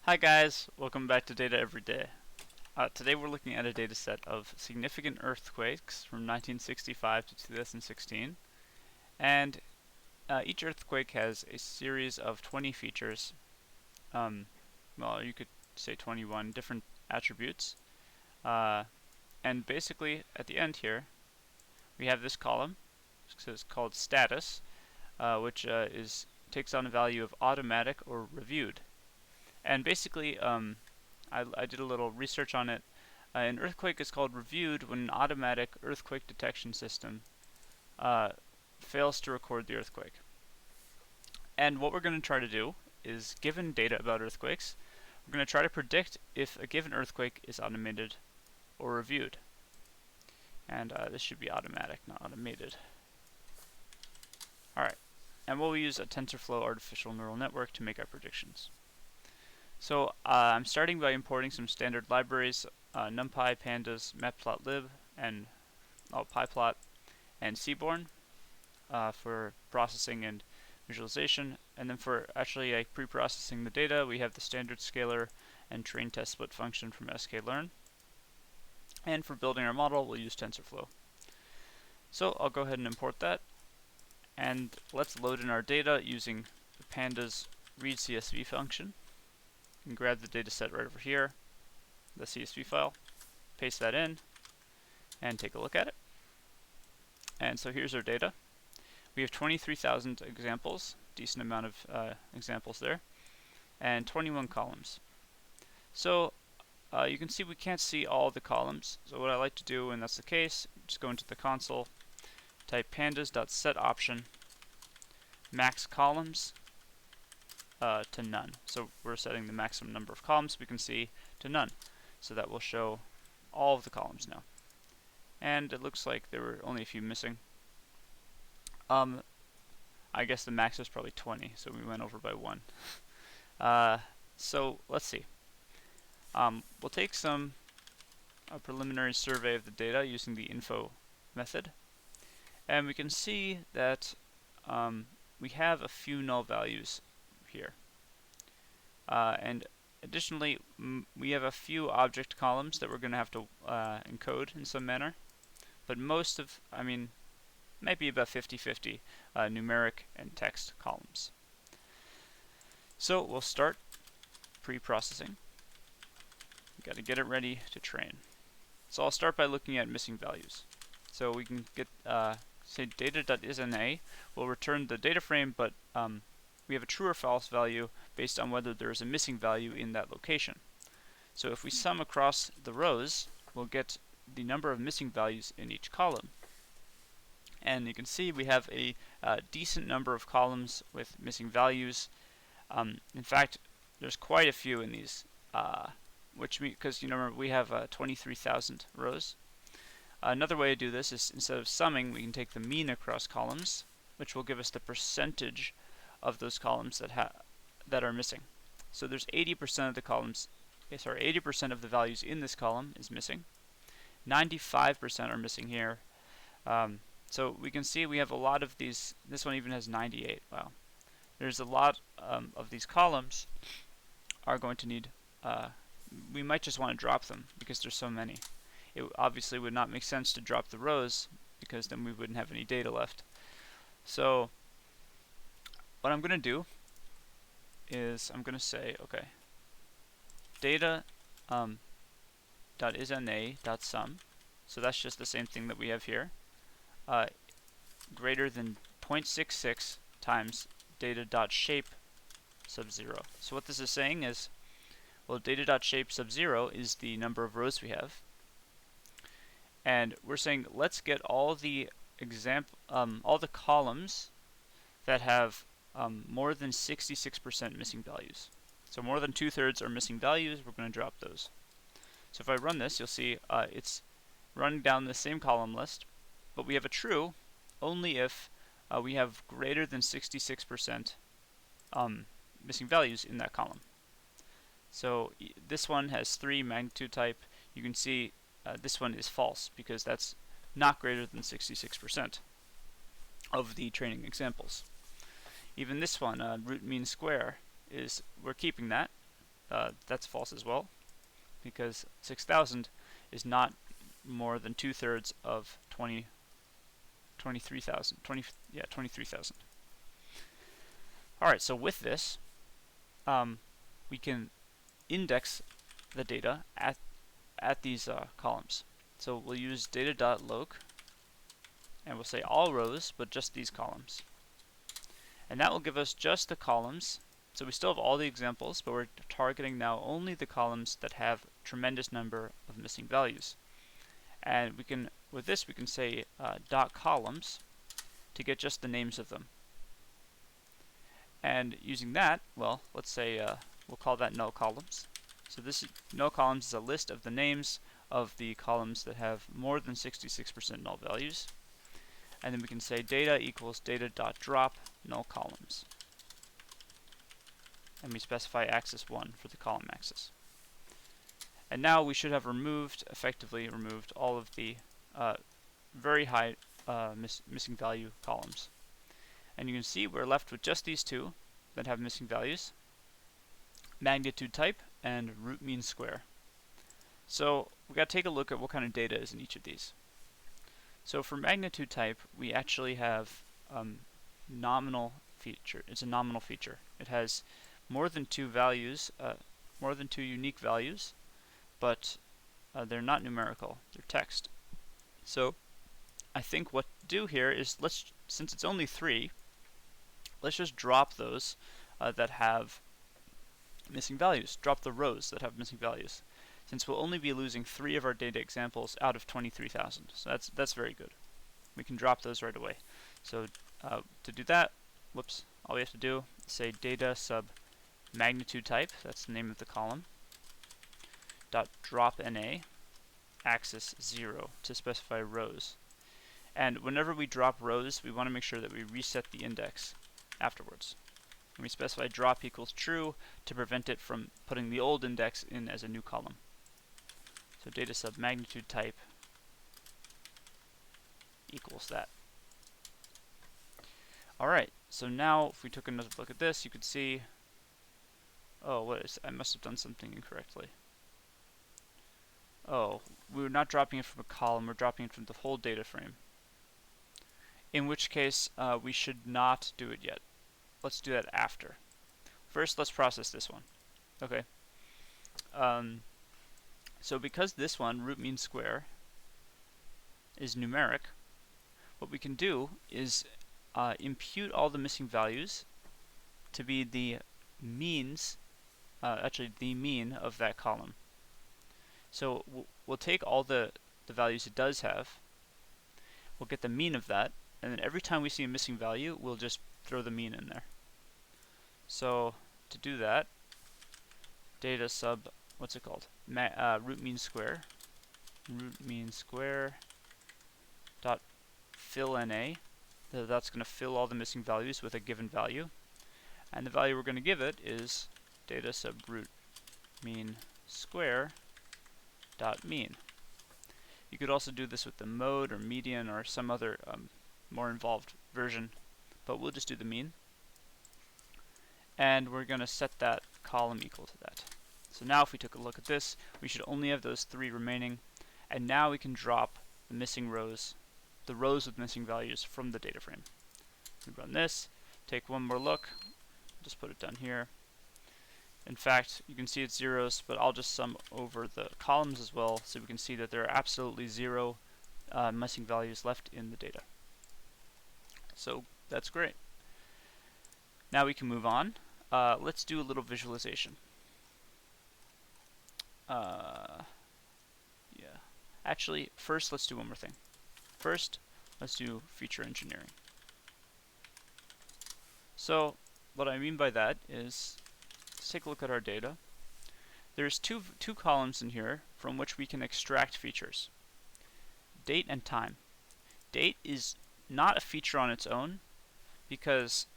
Hi guys, welcome back to Data Every Day. Today we're looking at a data set of significant earthquakes from 1965 to 2016, and each earthquake has a series of 20 features, well you could say 21 different attributes, and basically at the end here we have this column, so it's called status, which takes on a value of automatic or reviewed. And basically, I did a little research on it. An earthquake is called reviewed when an automatic earthquake detection system fails to record the earthquake. And what we're going to try to do is, given data about earthquakes, we're going to try to predict if a given earthquake is automated or reviewed. And this should be automatic, not automated. Alright, and we'll use a TensorFlow artificial neural network to make our predictions. So I'm starting by importing some standard libraries, NumPy, Pandas, Matplotlib, and PyPlot, and Seaborn for processing and visualization. And then for actually pre-processing the data, we have the standard scalar and train test split function from sklearn. And for building our model, we'll use TensorFlow. So I'll go ahead and import that, and let's load in our data using the Pandas read CSV function. And grab the data set right over here, the CSV file, paste that in, and take a look at it. And so here's our data. We have 23,000 examples, decent amount of examples there, and 21 columns. So you can see we can't see all the columns. So what I like to do when that's the case, just go into the console, type pandas.setOption max columns to none. So we're setting the maximum number of columns we can see to none. So that will show all of the columns now. And it looks like there were only a few missing. I guess the max was probably 20, so we went over by 1. So let's see. We'll take a preliminary survey of the data using the info method. And we can see that we have a few null values here. And additionally, we have a few object columns that we're going to have to encode in some manner. But most of, might be about 50-50 numeric and text columns. So we'll start pre-processing. Got to get it ready to train. So I'll start by looking at missing values. So we can get, say data.isNA will return the data frame, but we have a true or false value based on whether there is a missing value in that location. So if we sum across the rows, we'll get the number of missing values in each column. And you can see we have a decent number of columns with missing values. In fact, there's quite a few in these, because remember we have 23,000 rows. Another way to do this is, instead of summing, we can take the mean across columns, which will give us the percentage of those columns that are missing. So there's 80% of the columns, 80% of the values in this column is missing. 95% are missing here. So we can see we have a lot of these. This one even has 98. Wow. There's a lot of these columns are going to need, we might just want to drop them because there's so many. It obviously would not make sense to drop the rows because then we wouldn't have any data left. So what I'm going to do is I'm going to say, okay, data .isNA.sum, so that's just the same thing that we have here, greater than 0.66 times data.shape sub 0. So what this is saying is, well, data.shape sub 0 is the number of rows we have, and we're saying let's get all the all the columns that have more than 66% missing values. So more than 2/3 are missing values, we're going to drop those. So if I run this, you'll see it's running down the same column list, but we have a true only if we have greater than 66% missing values in that column. So this one has 3 magnitude type. You can see this one is false because that's not greater than 66% of the training examples. Even this one, root mean square, we're keeping that. that's false as well, because 6,000 is not more than 2/3 of 23,000. 23,000. All right, so with this, we can index the data at these columns. So we'll use data.loc, and we'll say all rows, but just these columns. And that will give us just the columns. So we still have all the examples, but we're targeting now only the columns that have a tremendous number of missing values. And we can, with this, we can say dot columns to get just the names of them. And using that, well, let's say we'll call that null columns. So this null columns is a list of the names of the columns that have more than 66% null values. And then we can say data equals data.drop null columns. And we specify axis 1 for the column axis. And now we should have effectively removed all of the very high missing value columns. And you can see we're left with just these two that have missing values: magnitude type and root mean square. So we've got to take a look at what kind of data is in each of these. So for magnitude type, we actually have nominal feature. It's a nominal feature. It has more than two values, more than two unique values, but they're not numerical. They're text. So I think what to do here is, since it's only 3, let's just drop those that have missing values. Drop the rows that have missing values, since we'll only be losing 3 of our data examples out of 23,000. So that's very good. We can drop those right away. So to do that, all we have to do is say data sub magnitude type, that's the name of the column, dot drop na axis 0 to specify rows. And whenever we drop rows, we want to make sure that we reset the index afterwards. And we specify drop equals true to prevent it from putting the old index in as a new column. So data sub magnitude type equals that. Alright, so now if we took another look at this, you could see, oh, I must have done something incorrectly. Oh, we're not dropping it from a column, we're dropping it from the whole data frame. In which case, we should not do it yet. Let's do that after. First, let's process this one. Okay. So because this one, root mean square, is numeric, what we can do is impute all the missing values to be the means, actually the mean of that column. So we'll take all the values it does have, we'll get the mean of that, and then every time we see a missing value, we'll just throw the mean in there. So to do that, data sub, what's it called? Root mean square dot fill na. That's going to fill all the missing values with a given value, and the value we're going to give it is data sub root mean square dot mean. You could also do this with the mode or median or some other more involved version, but we'll just do the mean. And we're going to set that column equal to that. So now if we took a look at this, we should only have those 3 remaining, and now we can drop the missing rows, the rows with missing values from the data frame. We run this, take one more look, just put it down here. In fact, you can see it's zeros, but I'll just sum over the columns as well, so we can see that there are absolutely 0 missing values left in the data. So that's great. Now we can move on. Let's do a little visualization. Yeah. Actually, first let's do one more thing. First, let's do feature engineering. So what I mean by that is, let's take a look at our data. There's two columns in here from which we can extract features: date and time. Date is not a feature on its own because,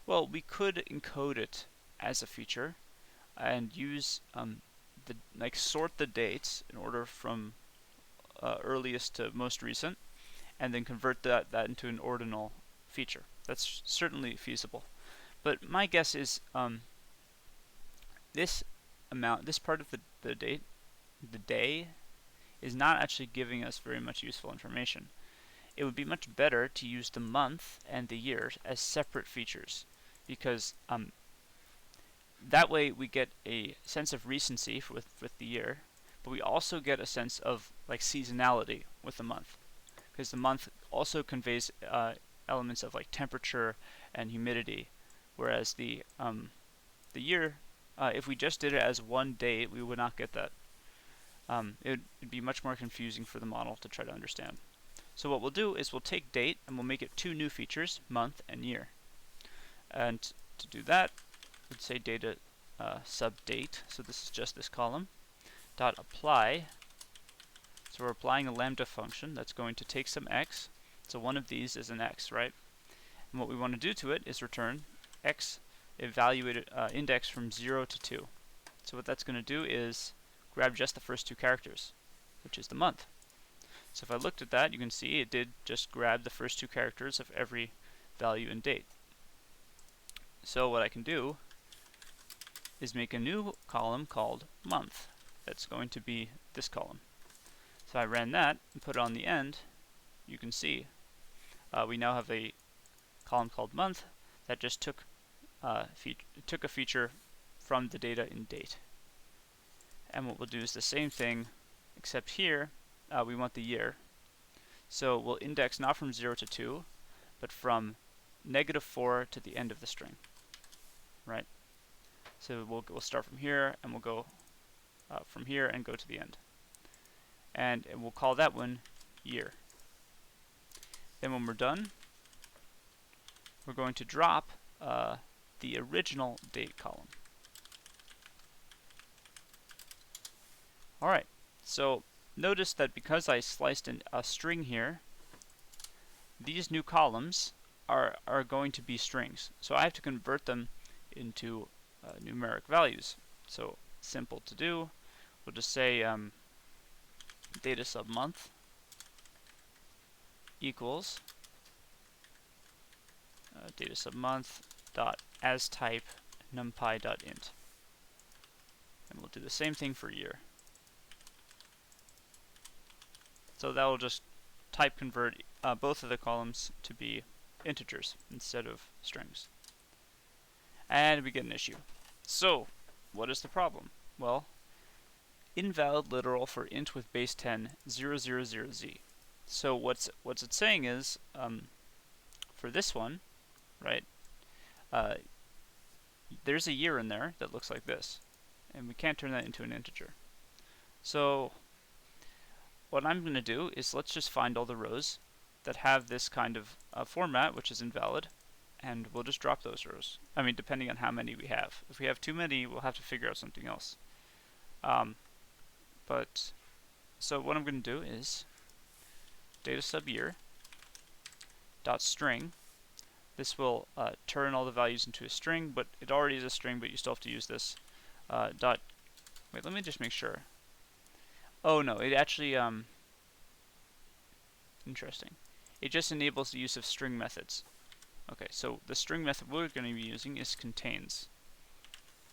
well, we could encode it as a feature and use sort the dates in order from earliest to most recent, and then convert that into an ordinal feature. That's certainly feasible. But my guess is this amount, this part of the day, is not actually giving us very much useful information. It would be much better to use the month and the year as separate features, because that way we get a sense of recency with the year, but we also get a sense of like seasonality with the month, because the month also conveys elements of like temperature and humidity, whereas the year, if we just did it as one date, we would not get that. It'd be much more confusing for the model to try to understand. So what we'll do is we'll take date and we'll make it two new features, month and year. And to do that, let's say data sub date. So this is just this column. Dot apply. So we're applying a lambda function that's going to take some x. So one of these is an x, right? And what we want to do to it is return x evaluated index from 0 to 2. So what that's going to do is grab just the first two characters, which is the month. So if I looked at that, you can see it did just grab the first two characters of every value and date. So what I can do is make a new column called month. That's going to be this column. So I ran that and put it on the end. You can see we now have a column called month that just took a feature from the data in date. And what we'll do is the same thing, except here we want the year. So we'll index not from 0 to 2, but from -4 to the end of the string, right? So we'll start from here, and we'll go from here and go to the end. And we'll call that one year. Then when we're done, we're going to drop the original date column. Alright, so notice that because I sliced in a string here, these new columns are going to be strings. So I have to convert them into numeric values. So simple to do. We'll just say data sub month equals data sub month dot as type numpy dot int, and we'll do the same thing for year. So that will just type convert both of the columns to be integers instead of strings. And we get an issue. So what is the problem? Well, invalid literal for int with base 10 000z. So what's it saying is for this one, right? There's a year in there that looks like this, and we can't turn that into an integer. So what I'm going to do is let's just find all the rows that have this kind of format, which is invalid, and we'll just drop those rows. I mean, depending on how many we have. If we have too many, we'll have to figure out something else. So what I'm going to do is data sub year dot string. This will turn all the values into a string, but it already is a string, but you still have to use this wait, let me just make sure. Oh no, it actually interesting. It just enables the use of string methods. Okay, so the string method we're going to be using is contains,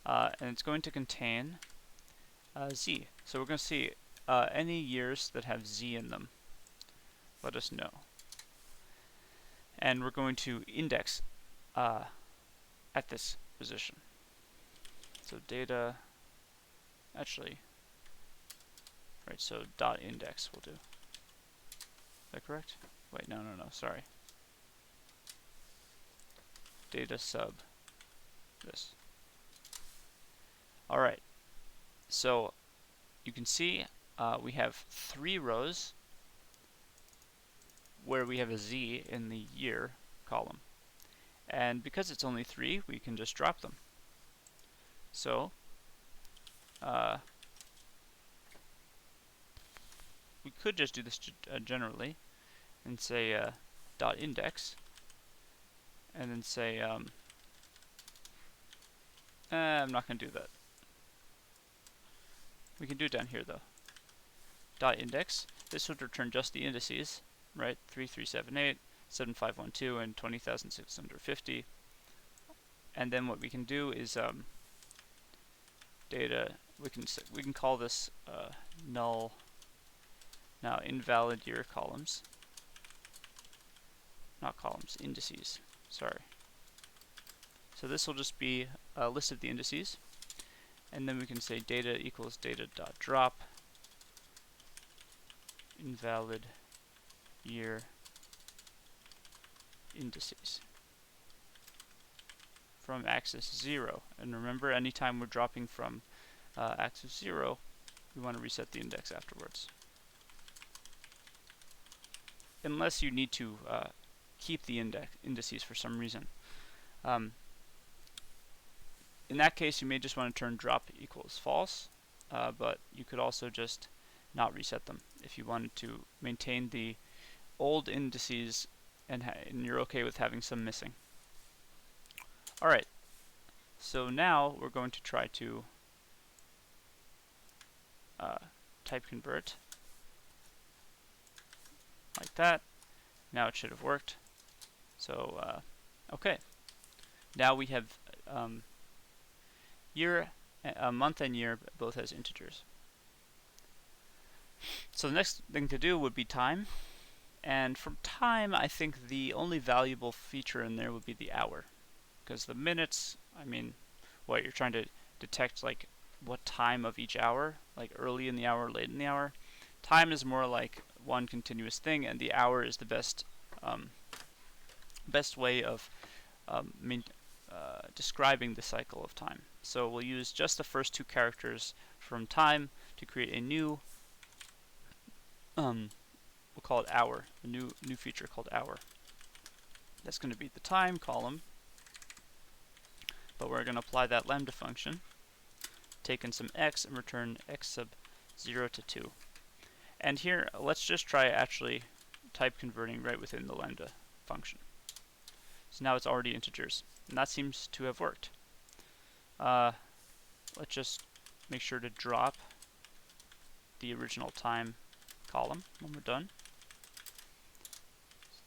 and it's going to contain z. So we're going to see any years that have z in them. Let us know. And we're going to index at this position. So data, actually, right, so dot index will do. Is that correct? Wait, no, sorry. Data sub this. Alright, so you can see we have 3 rows where we have a z in the year column. And because it's only 3, we can just drop them. So we could just do this generally and say dot index, and then say I'm not going to do that. We can do it down here though. Dot index. This would return just the indices, right? 3378, 7512, and 20,650. And then what we can do is data. We can call this null. Now invalid year columns, not columns, indices. Sorry. So this will just be a list of the indices, and then we can say data equals data.drop invalid year indices from axis 0. And remember, anytime we're dropping from axis 0, we want to reset the index afterwards. Unless you need to keep the indices for some reason. In that case, you may just want to turn drop equals false, but you could also just not reset them if you wanted to maintain the old indices and you're okay with having some missing. Alright, so now we're going to try to type convert like that. Now it should have worked. So okay, now we have month and year both as integers. So the next thing to do would be time, and from time I think the only valuable feature in there would be the hour, because the minutes, I mean, what you're trying to detect, like what time of each hour, like early in the hour, late in the hour. Time is more like one continuous thing, and the hour is the best way of describing the cycle of time. So we'll use just the first two characters from time to create a new, we'll call it hour, a new feature called hour. That's going to be the time column, but we're going to apply that lambda function, take in some x, and return x sub 0 to 2. And here, let's just try actually type converting right within the lambda function. So now it's already integers, and that seems to have worked. Let's just make sure to drop the original time column when we're done.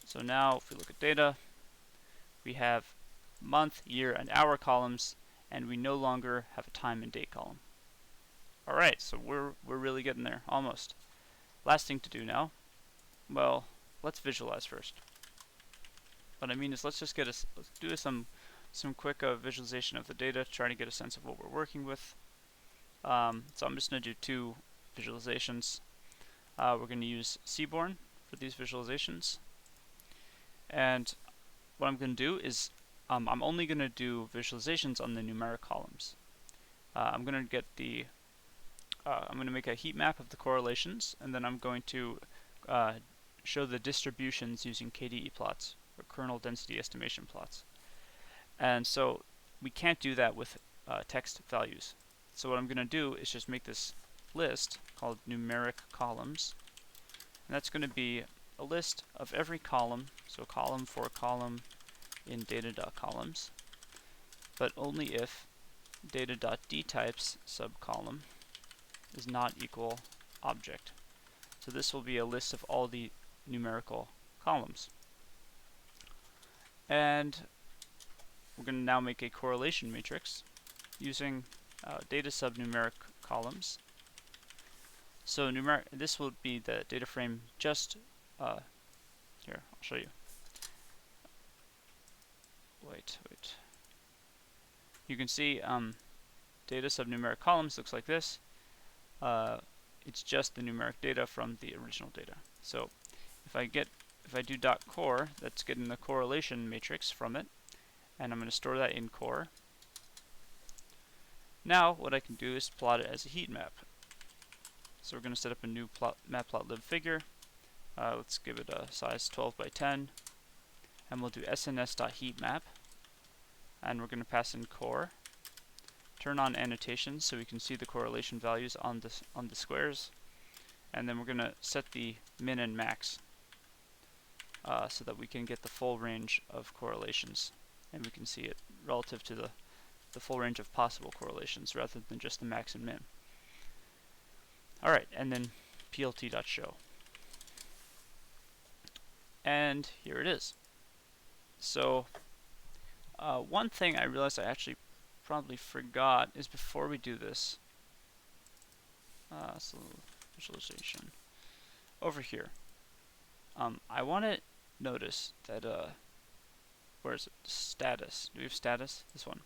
So now if we look at data, we have month, year, and hour columns, and we no longer have a time and date column. Alright, so we're really getting there, almost. Last thing to do now, well, let's visualize first. What I mean is let's do some quick visualization of the data, trying to get a sense of what we're working with. So I'm just going to do two visualizations. We're going to use Seaborn for these visualizations. And what I'm going to do is I'm only going to do visualizations on the numeric columns. I'm going to make a heat map of the correlations, and then I'm going to show the distributions using KDE plots, or kernel density estimation plots. And so we can't do that with text values. So what I'm going to do is just make this list called numeric columns, and that's going to be a list of every column, so column for column in data.columns, but only if data.dtypes subcolumn is not equal object. So this will be a list of all the numerical columns. And we're going to now make a correlation matrix using data subnumeric columns. So this will be the data frame just here, I'll show you. Wait. You can see data subnumeric columns looks like this. It's just the numeric data from the original data. So if I do .core, that's getting the correlation matrix from it, and I'm going to store that in core. Now what I can do is plot it as a heat map. So we're going to set up a new matplotlib figure. Let's give it a size 12 by 10, and we'll do sns.heatmap, and we're going to pass in core. Turn on annotations so we can see the correlation values on the squares, and then we're going to set the min and max so that we can get the full range of correlations, and we can see it relative to the full range of possible correlations rather than just the max and min. Alright, and then plt.show. And here it is. So one thing I realized I actually probably forgot is before we do this, so visualization over here, I want to notice that where is it? Status. Do we have status? This one.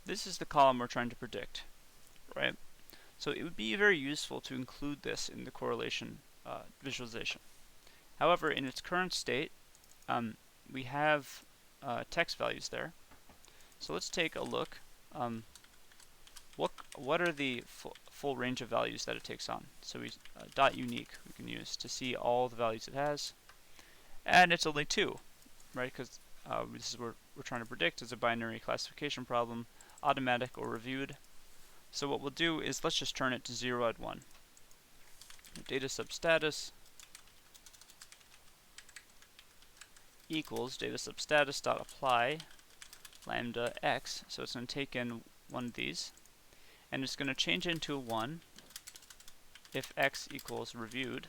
This is the column we're trying to predict, right? So it would be very useful to include this in the correlation visualization. However, in its current state, we have text values there. So let's take a look. What are the full range of values that it takes on? So we dot unique we can use to see all the values it has, and it's only 2, right? Because this is what we're trying to predict is a binary classification problem, automatic or reviewed. So what we'll do is let's just turn it to 0 at 1. Data substatus equals data substatus dot apply lambda x. So it's going to take in one of these, and it's going to change into a 1 if x equals reviewed,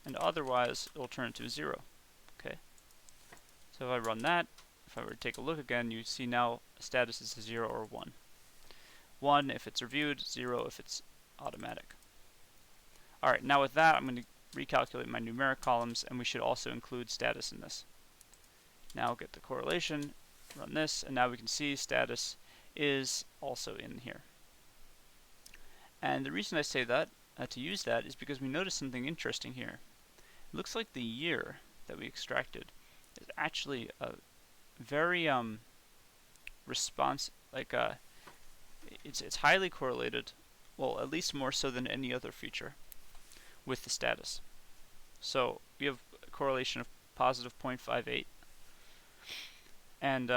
and otherwise it will turn it to 0. Okay. So if I run that, if I were to take a look again, you see now status is a 0 or 1. 1 if it's reviewed, 0 if it's automatic. Alright, now with that I'm going to recalculate my numeric columns, and we should also include status in this. Now I'll get the correlation, run this, and now we can see status is also in here. And the reason I say that, to use that, is because we notice something interesting here. It looks like the year that we extracted is actually a very it's highly correlated, well, at least more so than any other feature, with the status. So we have a correlation of positive 0.58, and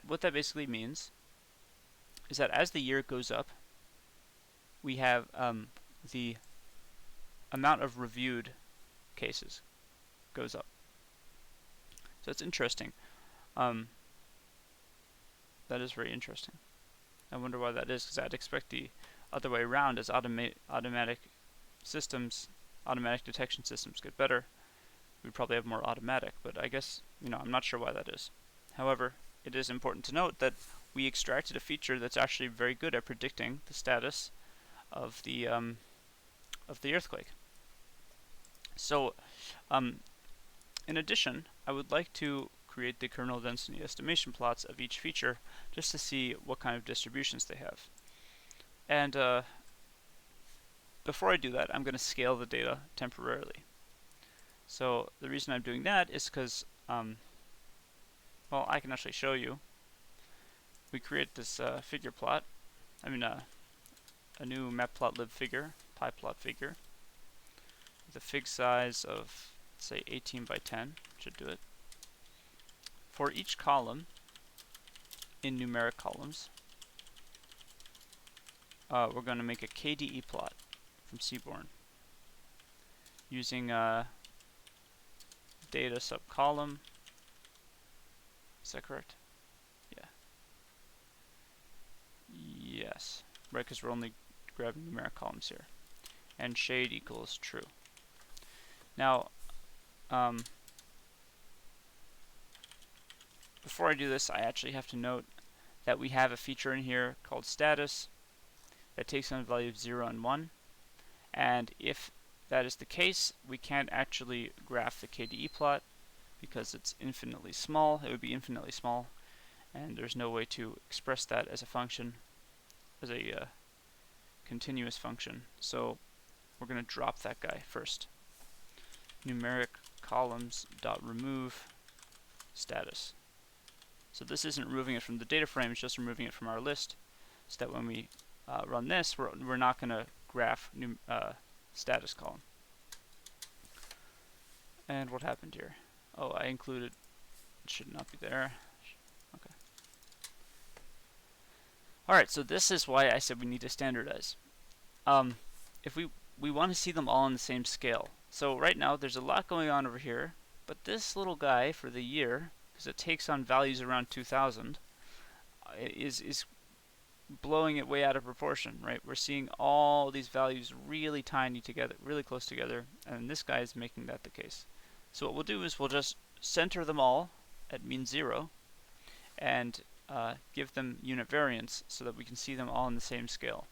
what that basically means is that as the year goes up, we have the amount of reviewed cases goes up. So it's interesting. That is very interesting. I wonder why that is, because I'd expect the other way around. As automatic detection systems get better, we'd probably have more automatic, but I guess, I'm not sure why that is. However, it is important to note that we extracted a feature that's actually very good at predicting the status of the earthquake. So, in addition, I would like to create the kernel density estimation plots of each feature just to see what kind of distributions they have. And before I do that, I'm going to scale the data temporarily. So the reason I'm doing that is because, well, I can actually show you. We create this figure plot, a new matplotlib figure, pyplot figure, with a fig size of, say, 18 by 10, should do it. For each column in numeric columns, we're going to make a KDE plot from Seaborn using data subcolumn. Is that correct? Yeah. Yes. Right, because we're only grabbing numeric columns here. And shade equals true. Now, before I do this, I actually have to note that we have a feature in here called status that takes on the value of 0 and 1. And if that is the case, we can't actually graph the KDE plot because it's infinitely small. It would be infinitely small, and there's no way to express that as a function, as a continuous function. So we're going to drop that guy first. Numeric columns dot remove status. So this isn't removing it from the data frame, it's just removing it from our list, so that when we run this, we're not going to graph status column. And what happened here? Oh, I included, it should not be there. Okay. Alright, so this is why I said we need to standardize. If we want to see them all on the same scale. So right now there's a lot going on over here, but this little guy for the year, because it takes on values around 2000, is blowing it way out of proportion, right? We're seeing all these values really tiny together, really close together, and this guy is making that the case. So what we'll do is we'll just center them all at mean 0 and give them unit variance so that we can see them all in the same scale.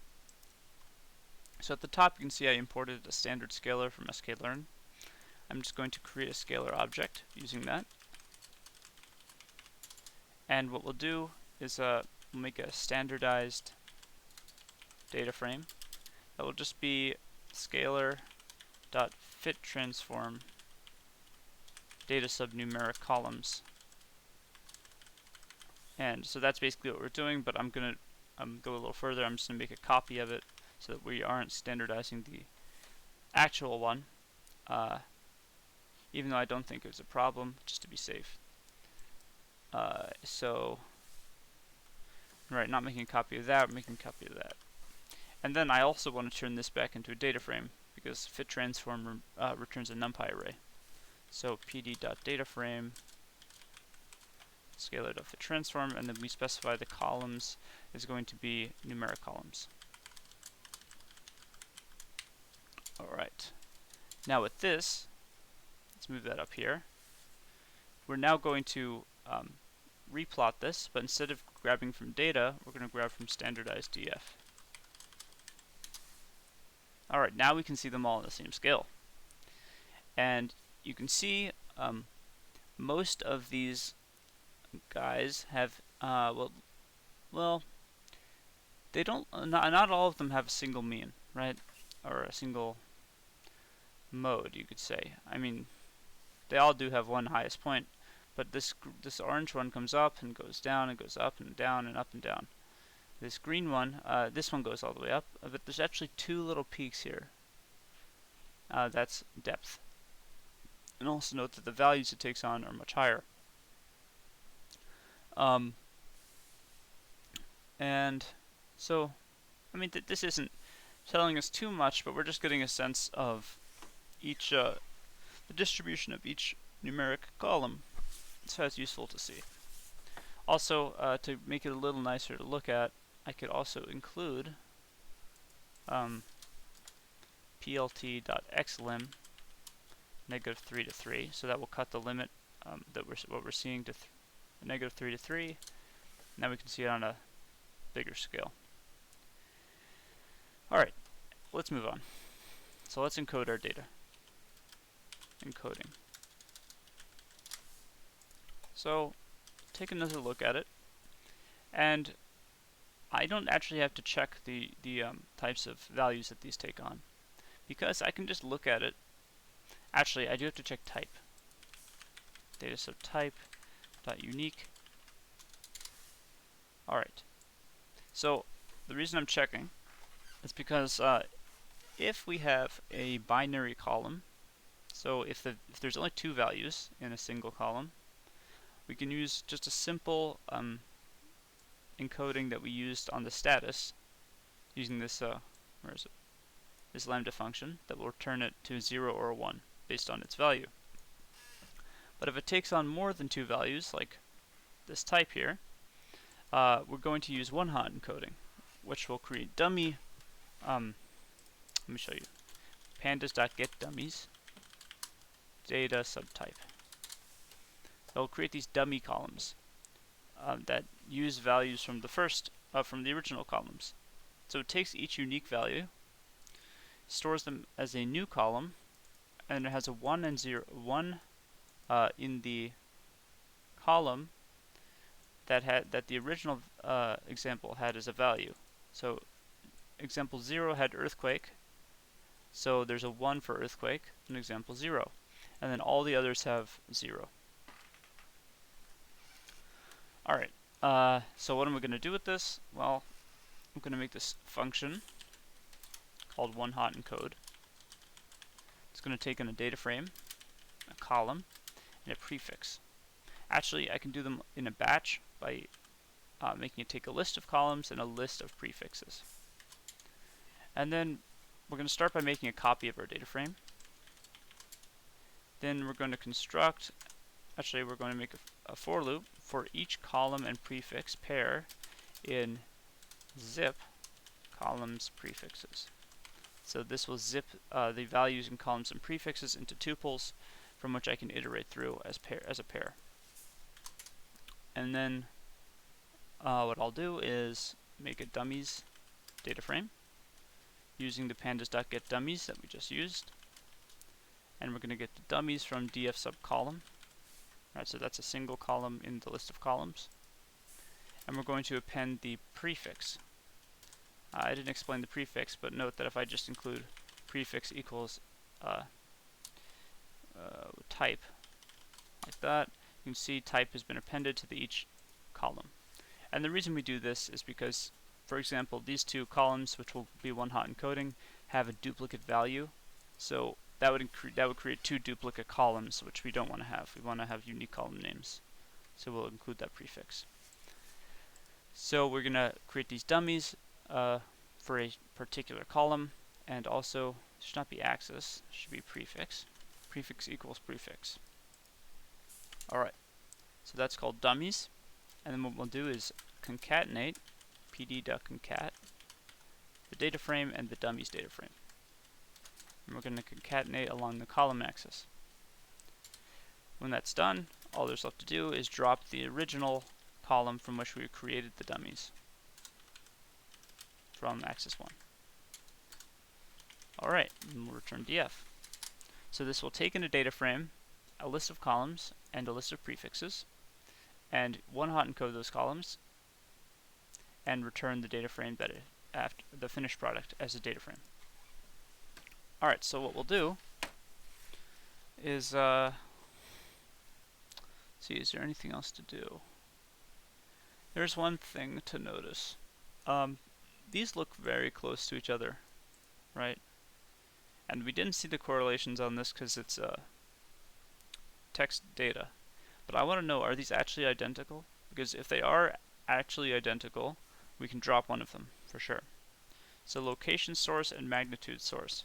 So at the top you can see I imported a standard scalar from sklearn. I'm just going to create a scalar object using that. And what we'll do is we'll make a standardized data frame that will just be scalar.fitTransform data subnumeric columns. And so that's basically what we're doing, but I'm going to go a little further. I'm just going to make a copy of it so that we aren't standardizing the actual one, even though I don't think it was a problem, just to be safe. Right, not making a copy of that, we're making a copy of that. And then I also want to turn this back into a data frame, because fitTransform returns a NumPy array. So pd.dataframe scalar.fitTransform, and then we specify the columns is going to be numeric columns. Alright. Now with this, let's move that up here. We're now going to replot this, but instead of grabbing from data, we're going to grab from standardized df. Alright, now we can see them all on the same scale. And you can see most of these guys have, they don't, not all of them have a single mean, right? Or a single mode, you could say. I mean, they all do have one highest point, but this orange one comes up and goes down and goes up and down and up and down. This green one, this one goes all the way up, but there's actually two little peaks here. That's depth. And also note that the values it takes on are much higher. And so, I mean, this isn't telling us too much, but we're just getting a sense of each, the distribution of each numeric column. So that's useful to see. Also, to make it a little nicer to look at, I could also include plt.xlim -3 to 3, so that will cut the limit that what we're seeing to -3 to 3. Now we can see it on a bigger scale. Alright, let's move on. So let's encode our data. Encoding. So take another look at it, and I don't actually have to check the types of values that these take on, because I can just look at it. Actually, I do have to check type. Data subtype .unique. Alright. So the reason I'm checking is because if we have a binary column, so if there's only two values in a single column, we can use just a simple encoding that we used on the status, using this where is it? This lambda function that will return it to 0 or 1 based on its value. But if it takes on more than two values, like this type here, we're going to use one-hot encoding, which will create dummy. Let me show you. Pandas.getDummies data subtype. It'll create these dummy columns that use values from the original columns. So it takes each unique value, stores them as a new column, and it has a 1 and 0 in the column that the original example had as a value. So example 0 had earthquake, so there's a 1 for earthquake in example 0, and then all the others have 0. Alright, so what am I going to do with this? Well, I'm going to make this function called one-hot-encode. It's going to take in a data frame, a column, and a prefix. Actually, I can do them in a batch by making it take a list of columns and a list of prefixes. And then we're going to start by making a copy of our data frame. Then we're going to construct, actually we're going to make a for loop for each column and prefix pair in zip columns prefixes. So this will zip the values in columns and prefixes into tuples from which I can iterate through as a pair. And then what I'll do is make a dummies data frame using the pandas.getDummies that we just used. And we're going to get the dummies from df subcolumn. Right, so that's a single column in the list of columns. And we're going to append the prefix. I didn't explain the prefix, but note that if I just include prefix equals type, like that, you can see type has been appended to each column. And the reason we do this is because, for example, these two columns, which will be one hot encoding, have a duplicate value. So that would create two duplicate columns, which we don't want to have. We want to have unique column names. So we'll include that prefix. So we're going to create these dummies for a particular column, and also it should not be axis, it should be prefix. Prefix equals prefix. Alright, so that's called dummies. And then what we'll do is concatenate pd.concat the data frame and the dummies data frame. And we're going to concatenate along the column axis. When that's done, all there's left to do is drop the original column from which we created the dummies from axis 1. Alright, and we'll return df. So this will take in a data frame, a list of columns, and a list of prefixes, and one hot encode those columns, and return the data frame that after the finished product as a data frame. Alright, so what we'll do is see, is there anything else to do? There's one thing to notice. These look very close to each other, right? And we didn't see the correlations on this because it's text data. But I want to know, are these actually identical? Because if they are actually identical, we can drop one of them for sure. So location source and magnitude source.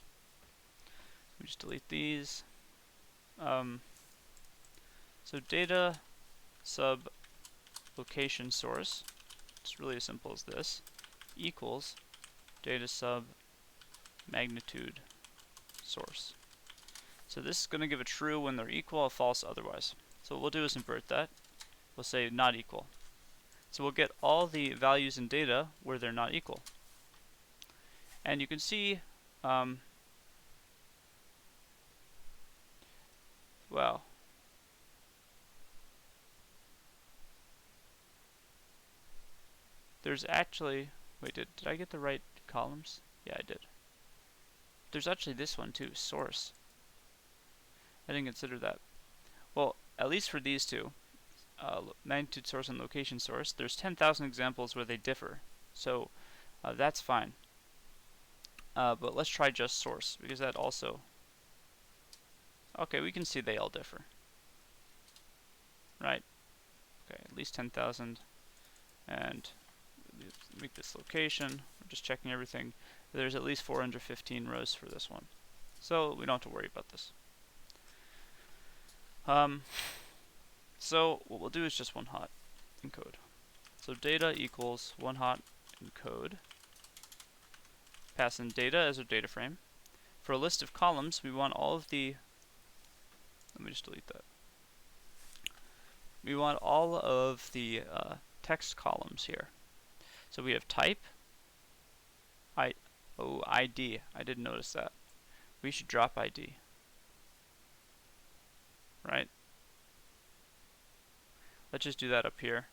We just delete these. So data sub location source, it's really as simple as this, equals data sub magnitude source. So this is going to give a true when they're equal, a false otherwise. So what we'll do is invert that. We'll say not equal. So we'll get all the values in data where they're not equal. And you can see, wow. There's actually, wait, did I get the right columns? Yeah, I did. There's actually this one too, source. I didn't consider that. Well, at least for these two, magnitude source and location source, there's 10,000 examples where they differ. So that's fine. But let's try just source, because that also, okay, we can see they all differ. Right? Okay, at least 10,000. And make this location. We're just checking everything. There's at least 415 rows for this one. So we don't have to worry about this. So what we'll do is just one hot encode. So data equals one hot encode. Pass in data as a data frame. For a list of columns, we want all of the, let me just delete that. We want all of the text columns here. So we have type, ID. I didn't notice that. We should drop ID. Right? Let's just do that up here.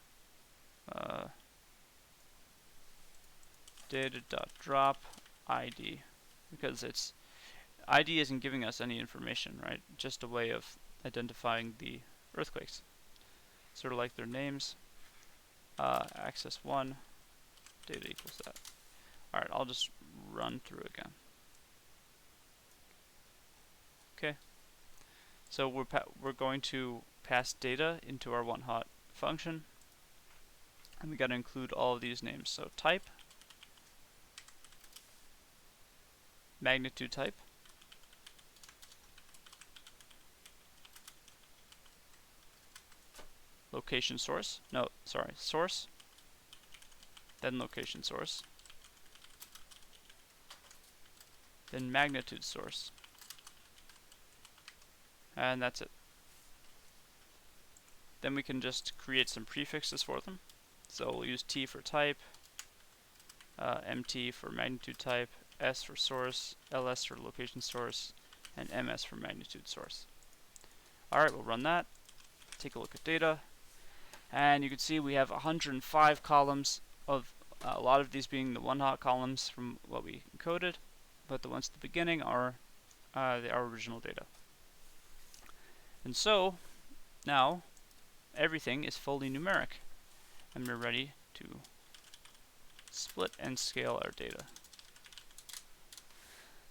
Data.drop ID, because it's ID isn't giving us any information, right? Just a way of identifying the earthquakes. Sort of like their names. Access 1, data equals that. Alright, I'll just run through again. Okay. So we're going to pass data into our one hot function, and we got to include all of these names. So type, magnitude type, location source, no, sorry, source, then location source, then magnitude source, And that's it. Then we can just create some prefixes for them. So we'll use T for type, MT for magnitude type, S for source, LS for location source, and MS for magnitude source. Alright, we'll run that. Take a look at data. And you can see we have 105 columns of a lot of these being the one-hot columns from what we encoded, but the ones at the beginning are our original data. And so now everything is fully numeric, and we're ready to split and scale our data.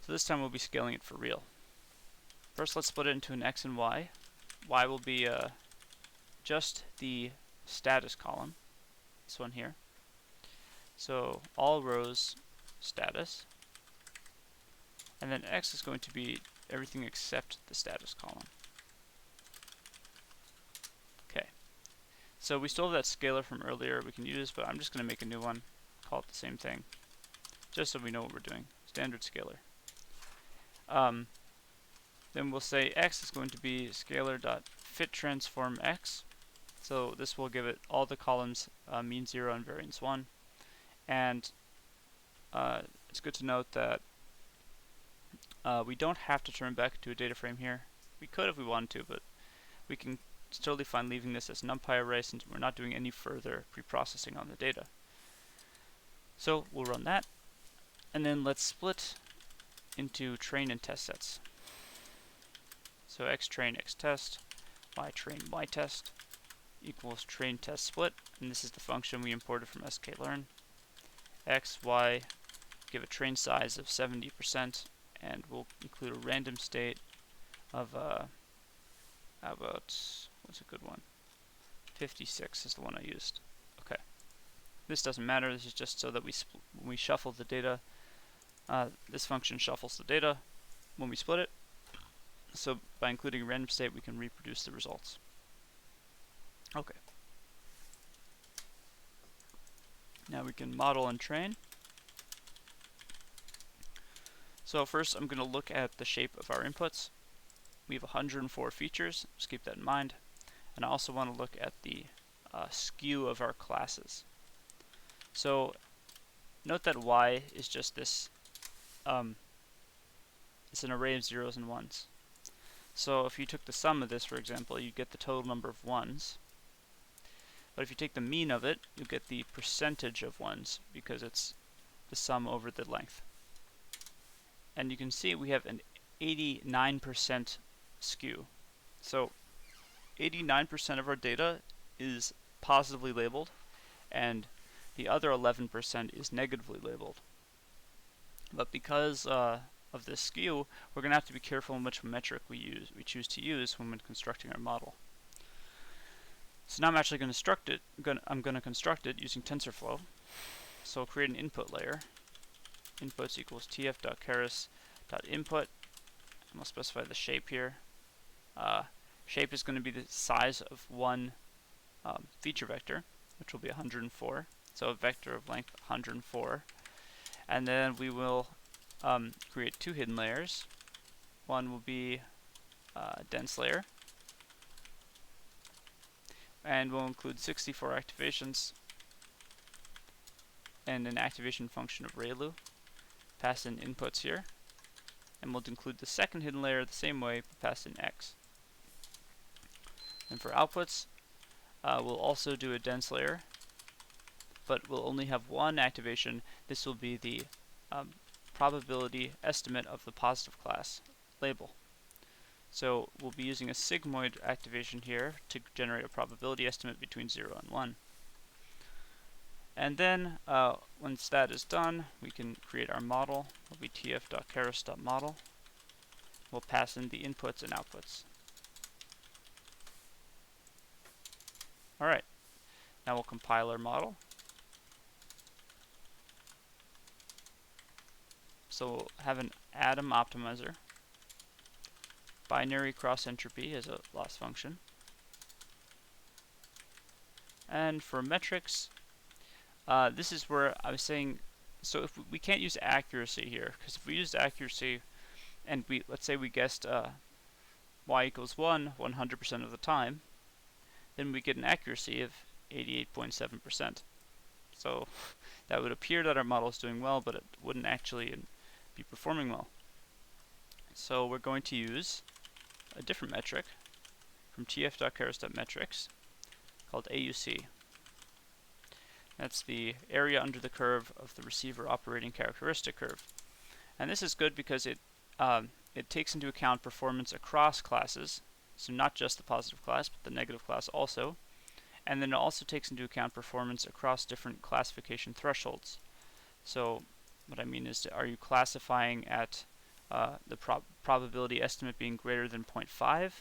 So this time we'll be scaling it for real. First, let's split it into an X and Y. Y will be just the status column, this one here. So all rows status, and then X is going to be everything except the status column. Okay, so we still have that scalar from earlier we can use, but I'm just going to make a new one, call it the same thing, just so we know what we're doing. Standard scalar. Then we'll say X is going to be scalar.fitTransformX. So this will give it all the columns mean 0 and variance 1. And it's good to note that we don't have to turn back to a data frame here. We could if we wanted to, but we can totally fine leaving this as NumPy array since we're not doing any further pre-processing on the data. So we'll run that, and then let's split into train and test sets. So xtrain xtest, ytrain ytest equals train test split, and this is the function we imported from sklearn. X, y, give a train size of 70%, and we'll include a random state of how about, what's a good one? 56 is the one I used. Okay. This doesn't matter, this is just so that when we shuffle the data, this function shuffles the data when we split it. So by including a random state, we can reproduce the results. Okay. Now we can model and train. So first I'm going to look at the shape of our inputs. We have 104 features, just keep that in mind. And I also want to look at the skew of our classes. So note that Y is just this, it's an array of zeros and ones. So if you took the sum of this, for example, you'd get the total number of ones. But if you take the mean of it, you'll get the percentage of ones, because it's the sum over the length. And you can see we have an 89% skew. So 89% of our data is positively labeled, and the other 11% is negatively labeled. But because of this skew, we're going to have to be careful in which metric we choose to use when constructing our model. So now I'm actually going to construct it using TensorFlow. So I'll create an input layer. Inputs equals tf.keras.input, and we'll specify the shape here. Shape is going to be the size of one feature vector, which will be 104. So a vector of length 104. And then we will create two hidden layers. One will be a dense layer, and we'll include 64 activations and an activation function of ReLU. Pass in inputs here, and we'll include the second hidden layer the same way, but pass in X. And for outputs, we'll also do a dense layer, but we'll only have one activation. This will be the probability estimate of the positive class label. So we'll be using a sigmoid activation here to generate a probability estimate between 0 and 1. And then once that is done, we can create our model. It'll be tf.keras.model. We'll pass in the inputs and outputs. Alright, now we'll compile our model. So we'll have an atom optimizer. Binary cross entropy as a loss function. And for metrics, this is where I was saying, so if we can't use accuracy here, because if we used accuracy and let's say we guessed y equals 1 100% of the time, then we get an accuracy of 88.7%. So that would appear that our model is doing well, but it wouldn't actually be performing well. So we're going to use a different metric from tf.keras.metrics called AUC. That's the area under the curve of the receiver operating characteristic curve. And this is good because it takes into account performance across classes, so not just the positive class, but the negative class also. And then it also takes into account performance across different classification thresholds. So what I mean is, are you classifying at the probability estimate being greater than 0.5,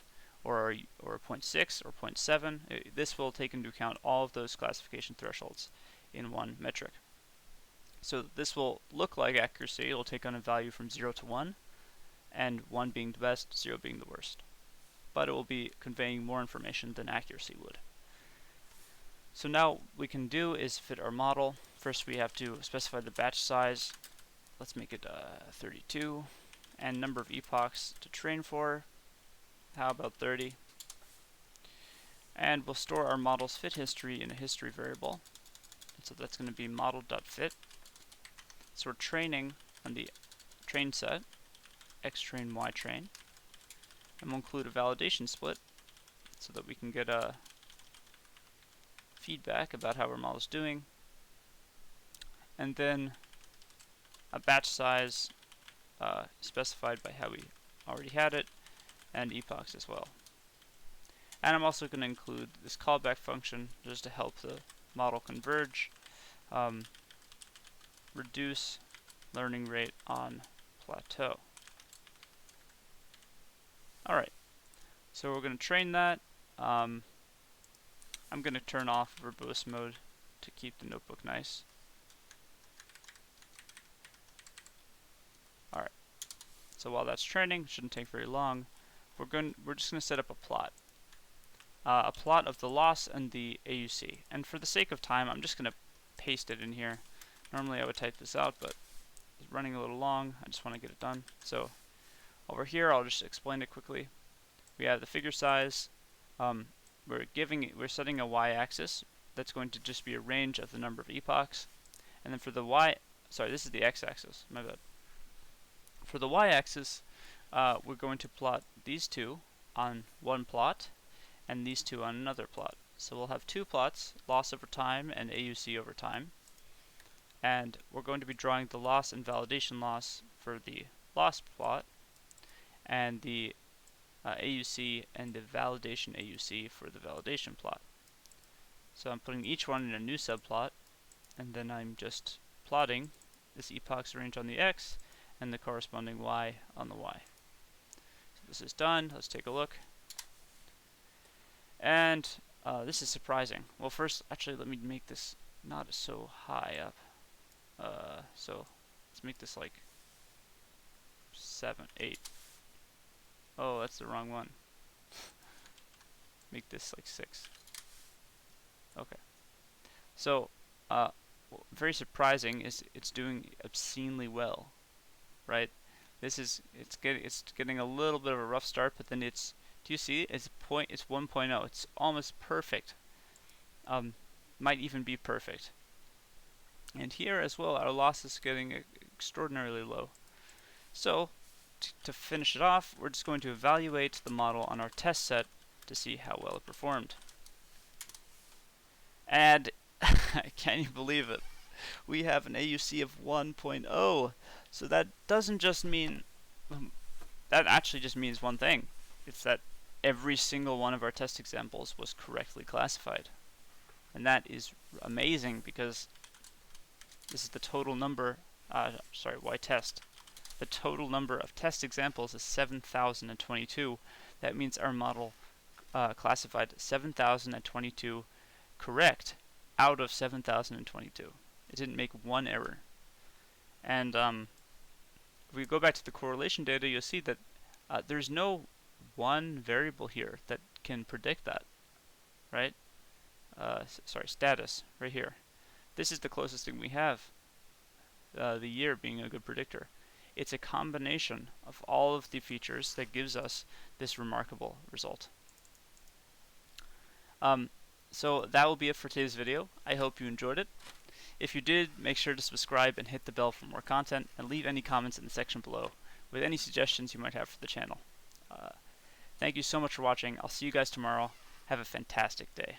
or 0.6, or 0.7? This will take into account all of those classification thresholds in one metric. So this will look like accuracy. It will take on a value from 0 to 1, and 1 being the best, 0 being the worst. But it will be conveying more information than accuracy would. So now what we can do is fit our model. First we have to specify the batch size. Let's make it 32. And number of epochs to train for. How about 30? And we'll store our model's fit history in a history variable. And so that's going to be model.fit. So we're training on the train set, xtrain, ytrain. And we'll include a validation split so that we can get a feedback about how our model is doing. And then a batch size specified by how we already had it, and epochs as well. And I'm also going to include this callback function just to help the model converge, reduce learning rate on plateau. Alright, so we're going to train that. I'm going to turn off verbose mode to keep the notebook nice. Alright, so while that's training, shouldn't take very long, we're just going to set up a plot. A plot of the loss and the AUC. And for the sake of time, I'm just going to paste it in here. Normally I would type this out, but it's running a little long. I just want to get it done. So over here, I'll just explain it quickly. We have the figure size. We're setting a y-axis. That's going to just be a range of the number of epochs. And then for the this is the x-axis. My bad. For the y-axis, we're going to plot these two on one plot, and these two on another plot. So we'll have two plots, loss over time and AUC over time. And we're going to be drawing the loss and validation loss for the loss plot, and the AUC and the validation AUC for the validation plot. So I'm putting each one in a new subplot, and then I'm just plotting this epochs range on the x and the corresponding y on the y. So this is done. Let's take a look. And this is surprising. Well, first, actually, let me make this not so high up. So let's make this like 7, 8. Oh, that's the wrong one. Make this like 6. Okay. So, very surprising is it's doing obscenely well, right? It's getting a little bit of a rough start, but then do you see? It's 1.0. It's almost perfect. Might even be perfect. And here as well, our loss is getting extraordinarily low. So, to finish it off, we're just going to evaluate the model on our test set to see how well it performed. And can you believe it? We have an AUC of 1.0. So that doesn't just mean, that actually just means one thing. It's that every single one of our test examples was correctly classified. And that is amazing because this is the total number, y-test. The total number of test examples is 7,022. That means our model classified 7,022 correct out of 7,022. It didn't make one error. And if we go back to the correlation data, you'll see that there's no one variable here that can predict that, right? Status, right here. This is the closest thing we have, the year being a good predictor. It's a combination of all of the features that gives us this remarkable result. So that will be it for today's video. I hope you enjoyed it. If you did, make sure to subscribe and hit the bell for more content, and leave any comments in the section below with any suggestions you might have for the channel. Thank you so much for watching. I'll see you guys tomorrow. Have a fantastic day.